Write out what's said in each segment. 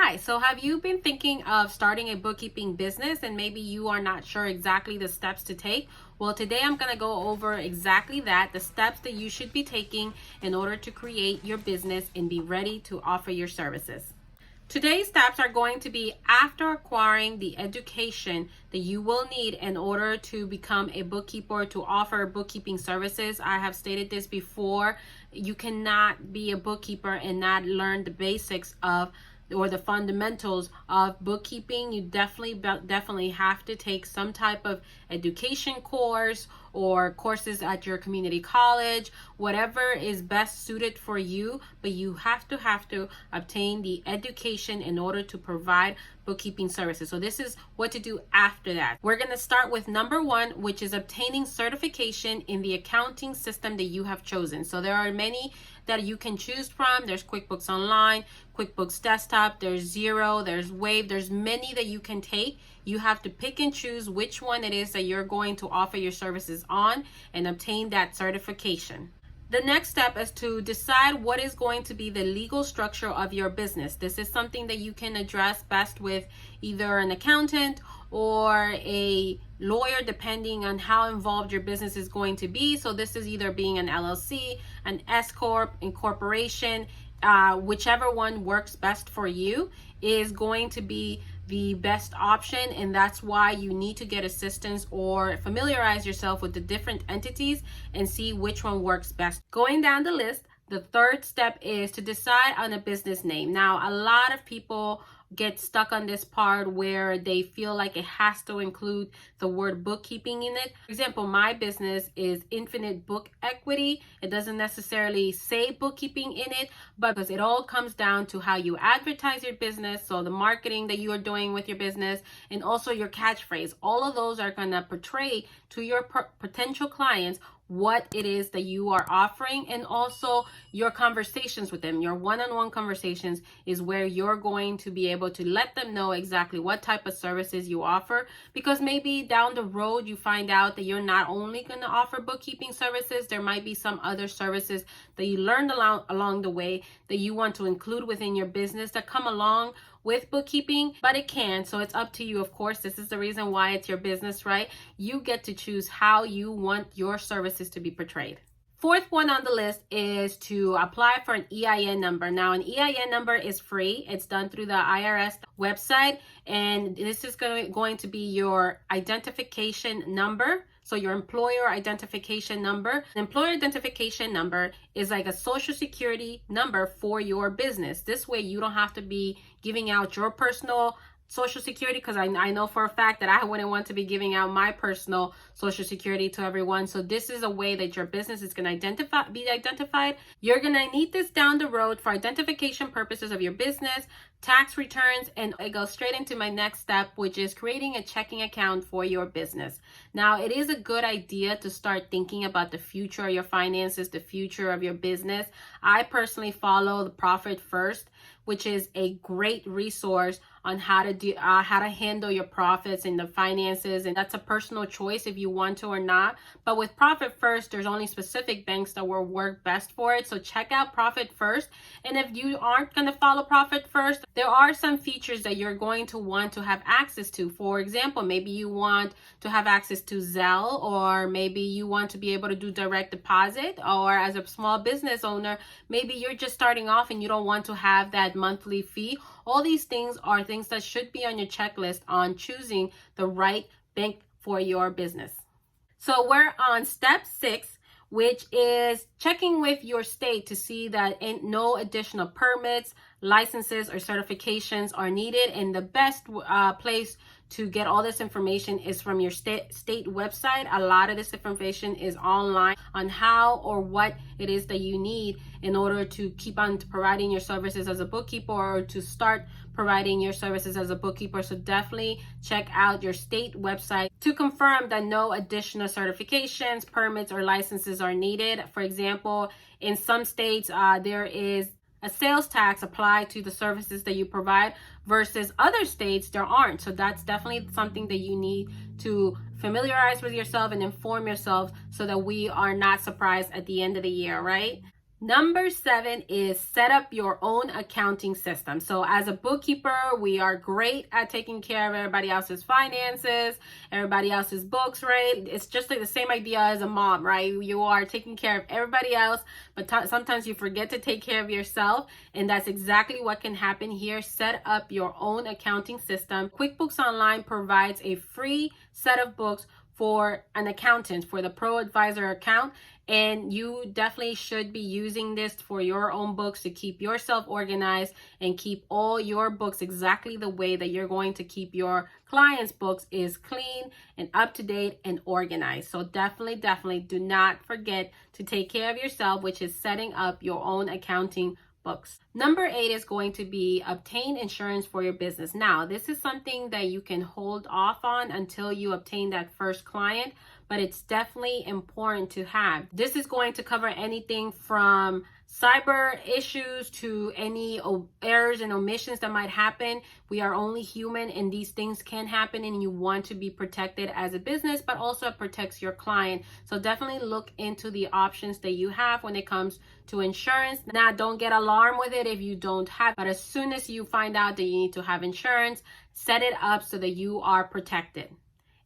Hi, so have you been thinking of starting a bookkeeping business and maybe you are not sure exactly the steps to take? Well, today I'm going to go over exactly that, the steps that you should be taking in order to create your business and be ready to offer your services. Today's steps are going to be after acquiring the education that you will need in order to become a bookkeeper to offer bookkeeping services. I have stated this before. You cannot be a bookkeeper and not learn the basics of or the fundamentals of bookkeeping. You definitely have to take some type of education course or courses at your community college, whatever is best suited for you, but you have to obtain the education in order to provide bookkeeping services. So this is what to do after that. We're going to start with number one, which is obtaining certification in the accounting system that you have chosen. So there are many that you can choose from. There's QuickBooks Online, QuickBooks Desktop, there's Xero, there's Wave, there's many that you can take. You have to pick and choose which one it is that you're going to offer your services on and obtain that certification. The next step is to decide what is going to be the legal structure of your business. This is something that you can address best with either an accountant or a lawyer, depending on how involved your business is going to be. So this is either being an LLC, an S Corp, incorporation, whichever one works best for you is going to be the best option, and that's why you need to get assistance or familiarize yourself with the different entities and see which one works best. Going down the list, the third step is to decide on a business name. Now, a lot of people get stuck on this part where they feel like it has to include the word bookkeeping in it. For example, my business is Infinite Book Equity. It doesn't necessarily say bookkeeping in it, but because it all comes down to how you advertise your business, so the marketing that you are doing with your business, and also your catchphrase. All of those are going to portray to your potential clients what it is that you are offering, and also your conversations with them. Your one-on-one conversations is where you're going to be able to let them know exactly what type of services you offer, because maybe down the road you find out that you're not only going to offer bookkeeping services, there might be some other services that you learned along the way that you want to include within your business that come along with bookkeeping, but it can. So it's up to you. Of course, this is the reason why it's your business, right? You get to choose how you want your services to be portrayed. Fourth one on the list is to apply for an EIN number. Now, an EIN number is free. It's done through the IRS website, and this is going to be your identification number. So your employer identification number. An employer identification number is like a social security number for your business. This way you don't have to be giving out your personal social security, because I know for a fact that I wouldn't want to be giving out my personal social security to everyone. So this is a way that your business is going to be identified. You're going to need this down the road for identification purposes of your business, tax returns, and it goes straight into my next step, which is creating a checking account for your business. Now, it is a good idea to start thinking about the future of your finances, the future of your business. I personally follow the Profit First, which is a great resource on how to handle your profits and the finances, and that's a personal choice if you want to or not. But with Profit First, there's only specific banks that will work best for it. So check out Profit First. And if you aren't going to follow Profit First, there are some features that you're going to want to have access to. For example, maybe you want to have access to Zelle, or maybe you want to be able to do direct deposit, or as a small business owner, maybe you're just starting off and you don't want to have that monthly fee. All these things are things that should be on your checklist on choosing the right bank for your business. So we're on step 6, which is checking with your state to see that no additional permits, licenses, or certifications are needed. And the best place to get all this information is from your state website. A lot of this information is online on how or what it is that you need in order to keep on providing your services as a bookkeeper, or to start providing your services as a bookkeeper. So definitely check out your state website to confirm that no additional certifications, permits, or licenses are needed. For example, in some states, there is a sales tax applied to the services that you provide, versus other states there aren't. So that's definitely something that you need to familiarize with yourself and inform yourself so that we are not surprised at the end of the year, right? Number 7 is set up your own accounting system. So as a bookkeeper, we are great at taking care of everybody else's finances, everybody else's books, right? It's just like the same idea as a mom, right? You are taking care of everybody else, but sometimes you forget to take care of yourself. And that's exactly what can happen here. Set up your own accounting system. QuickBooks Online provides a free set of books for an accountant, for the Pro Advisor account. And you definitely should be using this for your own books to keep yourself organized and keep all your books exactly the way that you're going to keep your clients' books is clean and up to date and organized. So definitely do not forget to take care of yourself, which is setting up your own accounting books. Number 8 is going to be obtain insurance for your business. Now, this is something that you can hold off on until you obtain that first client, but it's definitely important to have. This is going to cover anything from cyber issues to any errors and omissions that might happen. We are only human and these things can happen, and you want to be protected as a business, but also it protects your client. So definitely look into the options that you have when it comes to insurance. Now, don't get alarmed with it if you don't have, but as soon as you find out that you need to have insurance, set it up so that you are protected.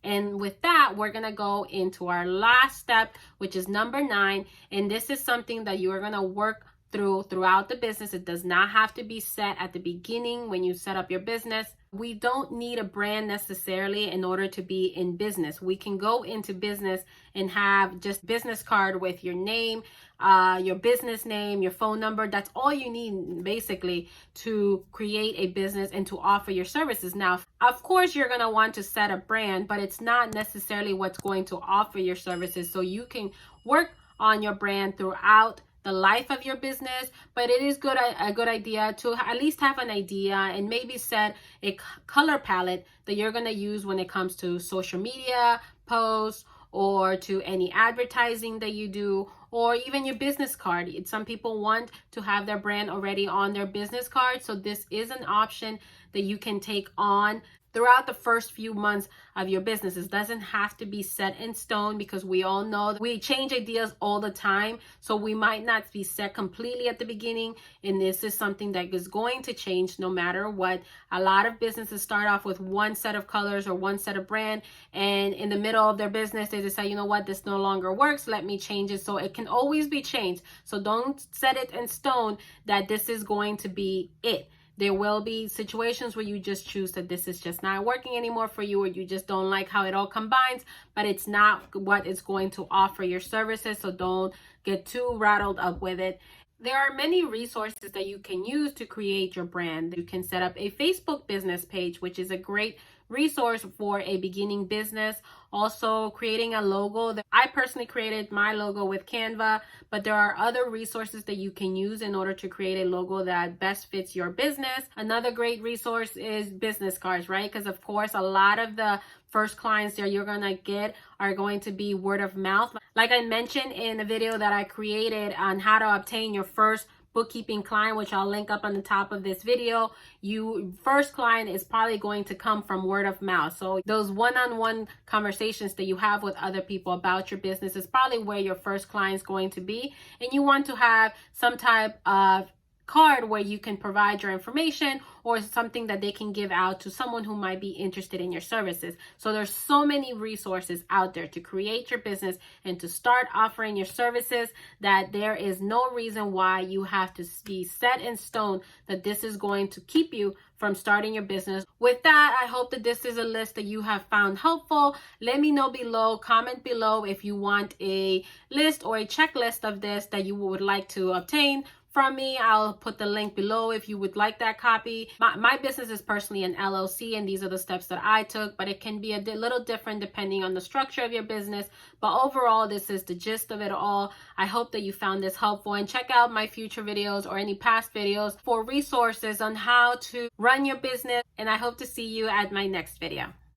And with that, we're going to go into our last step, which is number 9. And this is something that you are going to work throughout the business. It does not have to be set at the beginning when you set up your business. We don't need a brand necessarily in order to be in business. We can go into business and have just business card with your name, your business name, your phone number. That's all you need basically to create a business and to offer your services. Now, of course, you're going to want to set a brand, but it's not necessarily what's going to offer your services. So you can work on your brand throughout the life of your business, but it is a good idea to at least have an idea and maybe set a color palette that you're going to use when it comes to social media posts or to any advertising that you do, or even your business card. Some people want to have their brand already on their business card, so this is an option that you can take on throughout the first few months of your business. It doesn't have to be set in stone because we all know that we change ideas all the time. So we might not be set completely at the beginning. And this is something that is going to change no matter what. A lot of businesses start off with one set of colors or one set of brand. And in the middle of their business, they decide, you know what, this no longer works. Let me change it. So it can always be changed. So don't set it in stone that this is going to be it. There will be situations where you just choose that this is just not working anymore for you, or you just don't like how it all combines, but it's not what is going to offer your services. So don't get too rattled up with it. There are many resources that you can use to create your brand. You can set up a Facebook business page, which is a great resource for a beginning business. Also, creating a logo. I personally created my logo with Canva, but there are other resources that you can use in order to create a logo that best fits your business. Another great resource is business cards, right? Because of course, a lot of the first clients that you're going to get are going to be word of mouth. Like I mentioned in the video that I created on how to obtain your first bookkeeping client, which I'll link up on the top of this video, you first client is probably going to come from word of mouth. So those one-on-one conversations that you have with other people about your business is probably where your first client is going to be. And you want to have some type of card where you can provide your information or something that they can give out to someone who might be interested in your services. So there's so many resources out there to create your business and to start offering your services that there is no reason why you have to be set in stone that this is going to keep you from starting your business. With that, I hope that this is a list that you have found helpful. Let me know below, comment below if you want a list or a checklist of this that you would like to obtain from me. I'll put the link below if you would like that copy. My business is personally an LLC, and these are the steps that I took, but it can be a little different depending on the structure of your business. But overall, this is the gist of it all. I hope that you found this helpful, and check out my future videos or any past videos for resources on how to run your business. And I hope to see you at my next video.